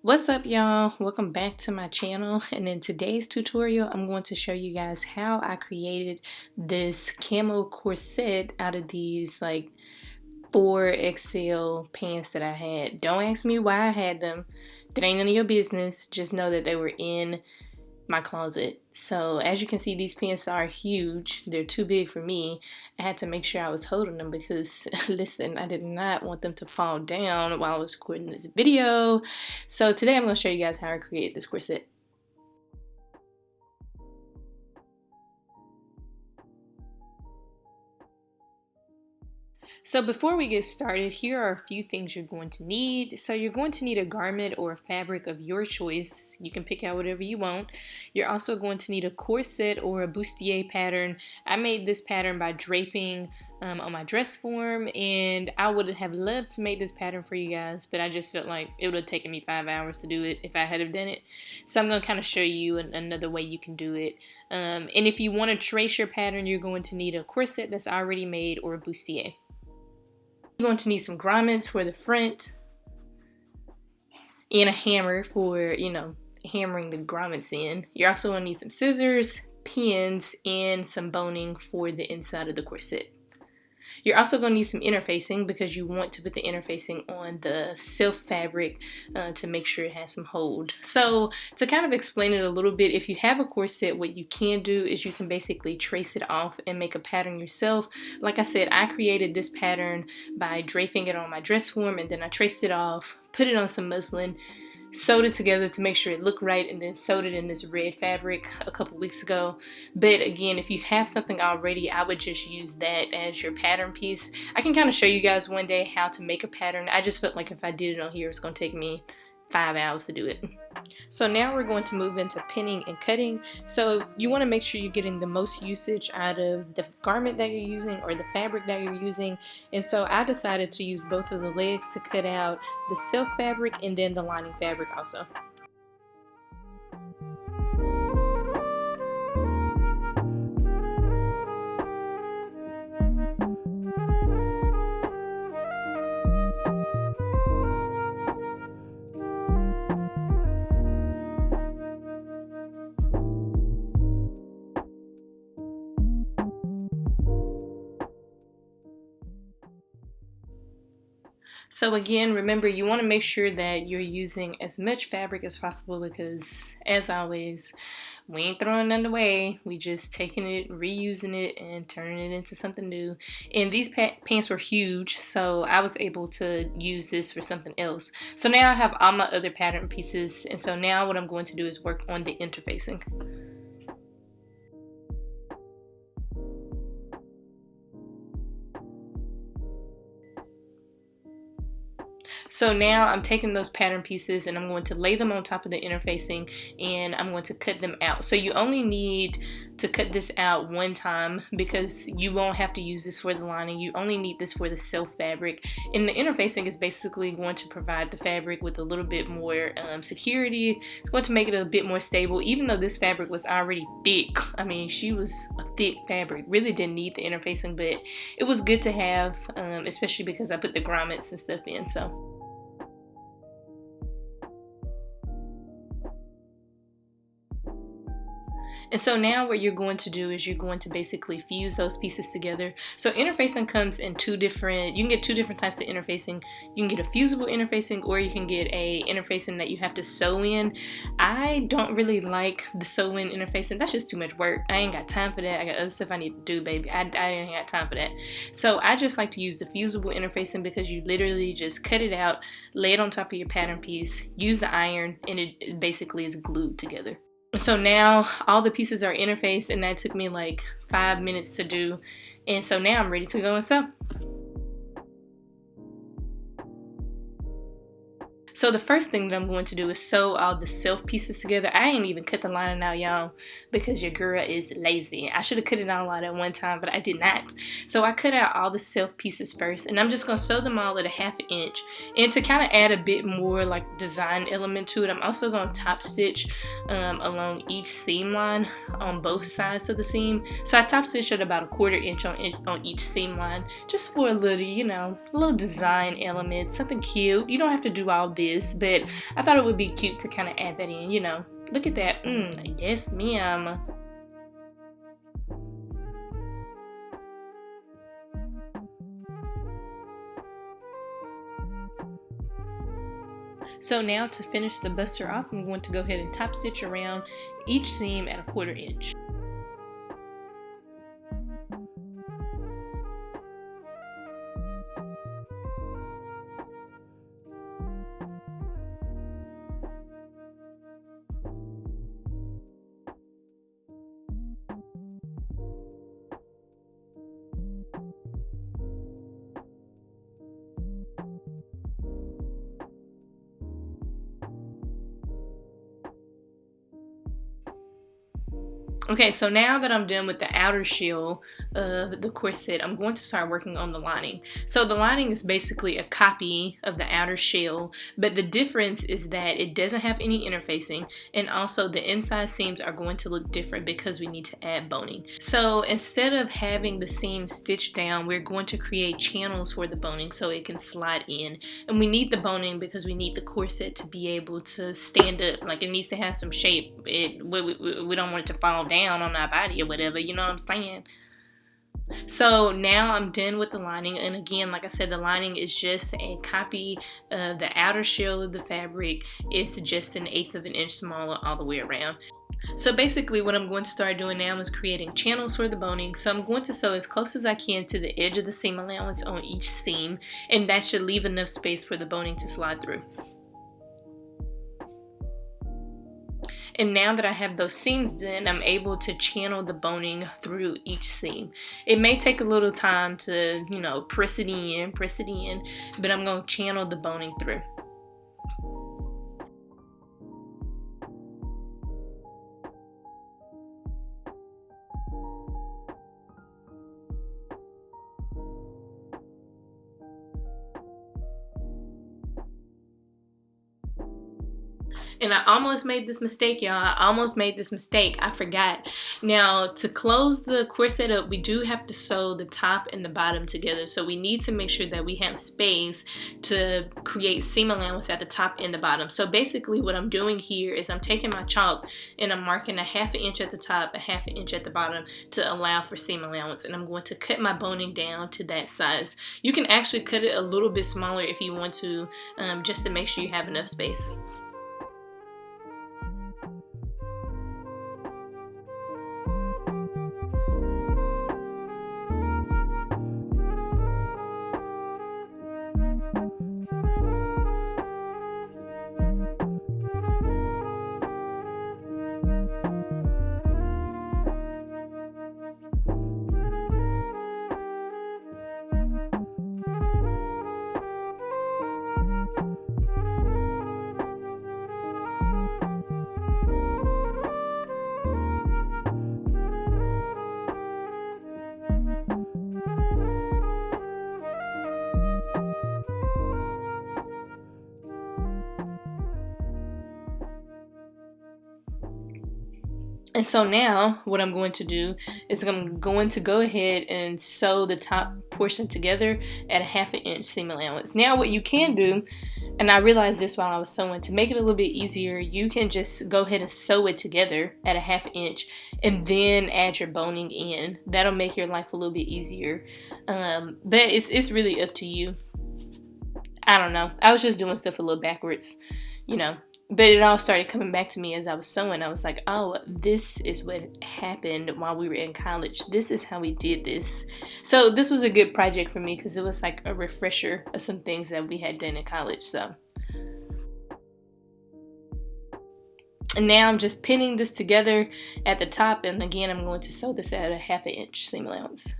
What's up, y'all? Welcome back to my channel, and in today's tutorial I'm going to show you guys how I created this camo corset out of these like 4XL pants that I had. Don't ask me why I had them. That ain't none of your business. Just know that they were in my closet. So as you can see, these pants are huge. They're too big for me. I had to make sure I was holding them because listen, I did not want them to fall down while I was recording this video. So today I'm going to show you guys how I create this corset. So before we get started, here are a few things you're going to need. So you're going to need a garment or a fabric of your choice. You can pick out whatever you want. You're also going to need a corset or a bustier pattern. I made this pattern by draping on my dress form, and I would have loved to make this pattern for you guys, but I just felt like it would have taken me 5 hours to do it if I had have done it. So I'm going to kind of show you another way you can do it. And if you want to trace your pattern, you're going to need a corset that's already made or a bustier. You're going to need some grommets for the front and a hammer for, hammering the grommets in. You're also going to need some scissors, pins, and some boning for the inside of the corset. You're also going to need some interfacing because you want to put the interfacing on the silk fabric to make sure it has some hold. So to kind of explain it a little bit, if you have a corset, what you can do is you can basically trace it off and make a pattern yourself. Like I said, I created this pattern by draping it on my dress form, and then I traced it off, put it on some muslin, sewed it together to make sure it looked right, and then sewed it in this red fabric a couple weeks ago. But again, if you have something already, I would just use that as your pattern piece. I can kind of show you guys one day how to make a pattern. I just felt like if I did it on here, it's going to take me 5 hours to do it. So now we're going to move into pinning and cutting. So you want to make sure you're getting the most usage out of the garment that you're using or the fabric that you're using. And so I decided to use both of the legs to cut out the silk fabric and then the lining fabric also. So again, remember, you want to make sure that you're using as much fabric as possible because, as always, we ain't throwing none away. We just taking it, reusing it, and turning it into something new. And these pants were huge, so I was able to use this for something else. So now I have all my other pattern pieces, and so now what I'm going to do is work on the interfacing. So now I'm taking those pattern pieces and I'm going to lay them on top of the interfacing, and I'm going to cut them out. So you only need to cut this out one time because you won't have to use this for the lining. You only need this for the silk fabric, and the interfacing is basically going to provide the fabric with a little bit more security. It's going to make it a bit more stable, even though this fabric was already thick. I mean, she was a thick fabric, really didn't need the interfacing, but it was good to have, especially because I put the grommets and stuff in. So and so now what you're going to do is you're going to basically fuse those pieces together. So interfacing comes in you can get two different types of interfacing. You can get a fusible interfacing, or you can get a interfacing that you have to sew in. I don't really like the sew in interfacing. That's just too much work. I ain't got time for that. I got other stuff I need to do, baby. I ain't got time for that. So I just like to use the fusible interfacing because you literally just cut it out, lay it on top of your pattern piece, use the iron, and it basically is glued together. So now all the pieces are interfaced, and that took me like 5 minutes to do. And so now I'm ready to go and sew. So the first thing that I'm going to do is sew all the silk pieces together. I ain't even cut the lining out, y'all, because your girl is lazy. I should have cut it all out at one time, but I did not. So I cut out all the silk pieces first, and I'm just going to sew them all at a 1/2 inch. And to kind of add a bit more like design element to it, I'm also going to top stitch along each seam line on both sides of the seam. So I top stitched at about 1/4 inch on each seam line, just for a little, a little design element, something cute. You don't have to do all this is, but I thought it would be cute to kind of add that in, you know. Look at that. Yes, ma'am. So now to finish the buster off, I'm going to go ahead and top stitch around each seam at 1/4 inch. Okay, so now that I'm done with the outer shell of the corset, I'm going to start working on the lining. So the lining is basically a copy of the outer shell, but the difference is that it doesn't have any interfacing, and also the inside seams are going to look different because we need to add boning. So instead of having the seam stitched down, we're going to create channels for the boning so it can slide in. And we need the boning because we need the corset to be able to stand up. Like, it needs to have some shape. We don't want it to fall down on our body or whatever, you know what I'm saying? So now I'm done with the lining, and again, like I said, the lining is just a copy of the outer shell of the fabric. It's just 1/8 of an inch smaller all the way around. So basically what I'm going to start doing now is creating channels for the boning. So I'm going to sew as close as I can to the edge of the seam allowance on each seam, and that should leave enough space for the boning to slide through. And now that I have those seams done, I'm able to channel the boning through each seam. It may take a little time to, you know, press it in, but I'm going to channel the boning through. And I almost made this mistake, y'all. I forgot. Now, to close the corset up, we do have to sew the top and the bottom together. So we need to make sure that we have space to create seam allowance at the top and the bottom. So basically what I'm doing here is I'm taking my chalk and I'm marking 1/2 inch at the top, 1/2 inch at the bottom to allow for seam allowance. And I'm going to cut my boning down to that size. You can actually cut it a little bit smaller if you want to, just to make sure you have enough space. And so now what I'm going to do is I'm going to go ahead and sew the top portion together at 1/2 inch seam allowance. Now what you can do, and I realized this while I was sewing, to make it a little bit easier, you can just go ahead and sew it together at 1/2 inch and then add your boning in. That'll make your life a little bit easier. But it's really up to you. I don't know. I was just doing stuff a little backwards, you know. But it all started coming back to me as I was sewing. I was like, oh, this is what happened while we were in college. This is how we did this. So this was a good project for me because it was like a refresher of some things that we had done in college. So, and now I'm just pinning this together at the top. And again, I'm going to sew this at 1/2 inch seam allowance.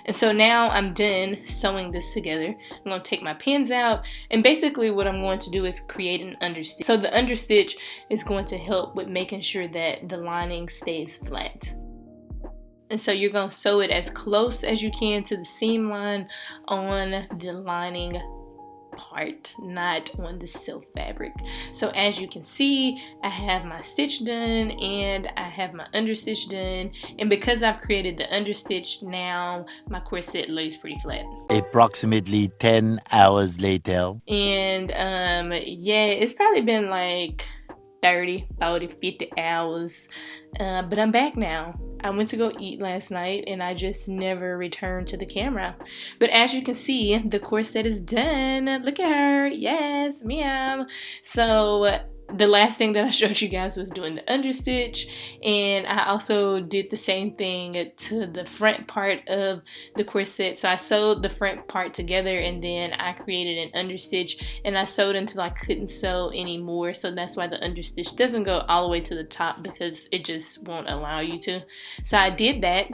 And so now I'm done sewing this together. I'm going to take my pins out, and basically what I'm going to do is create an understitch. So the understitch is going to help with making sure that the lining stays flat. And so you're going to sew it as close as you can to the seam line on the lining part, not on the silk fabric. So as you can see, I have my stitch done and I have my understitch done, and because I've created the understitch, now my corset lays pretty flat. Approximately 10 hours later. And yeah, it's probably been like 30, 40, 50 hours, but I'm back now. I went to go eat last night and I just never returned to the camera. But as you can see, the corset is done. Look at her. Yes, meow. So the last thing that I showed you guys was doing the understitch, and I also did the same thing to the front part of the corset. So I sewed the front part together and then I created an understitch, and I sewed until I couldn't sew anymore. So that's why the understitch doesn't go all the way to the top, because it just won't allow you to. So I did that.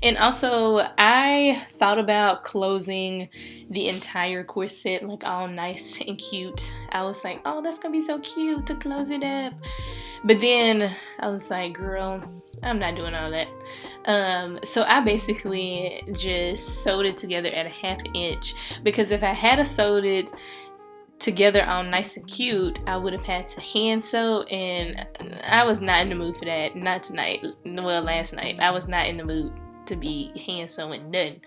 And also, I thought about closing the entire corset like all nice and cute. I was like, oh, that's gonna be so cute to close it up. But then I was like, girl, I'm not doing all that. So I basically just sewed it together at a 1/2 inch, because if I had sewed it together all nice and cute, I would have had to hand sew, and I was not in the mood for that. Not tonight. Well, last night I was not in the mood to be hand sewing none.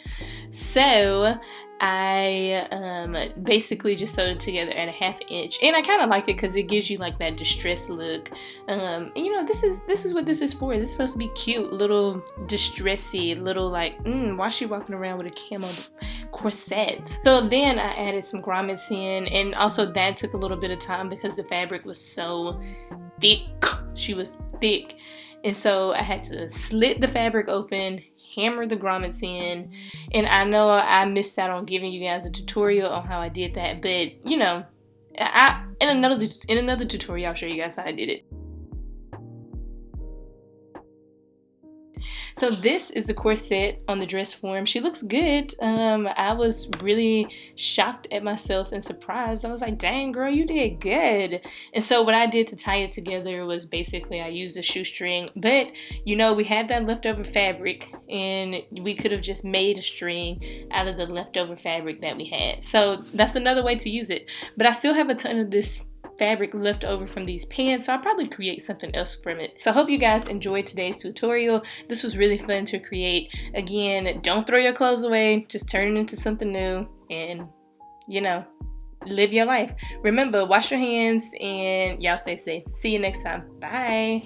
So I basically just sewed it together at a 1/2 inch, and I kind of like it because it gives you like that distressed look. And you know, this is what this is for. This is supposed to be cute, little distressy, little like why is she walking around with a camo corset? So then I added some grommets in, and also that took a little bit of time because the fabric was so thick. She was thick, and so I had to slit the fabric open, hammer the grommets in, and I know I missed out on giving you guys a tutorial on how I did that, but you know, in another tutorial I'll show you guys how I did it. So this is the corset on the dress form. She looks good. I was really shocked at myself and surprised. I was like, dang girl, you did good. And so what I did to tie it together was basically I used a shoestring, but you know, we had that leftover fabric and we could have just made a string out of the leftover fabric that we had. So that's another way to use it. But I still have a ton of this fabric left over from these pants, so I'll probably create something else from it. So I hope you guys enjoyed today's tutorial. This was really fun to create. Again, don't throw your clothes away, just turn it into something new and, you know, live your life. Remember, wash your hands and y'all stay safe. See you next time. Bye.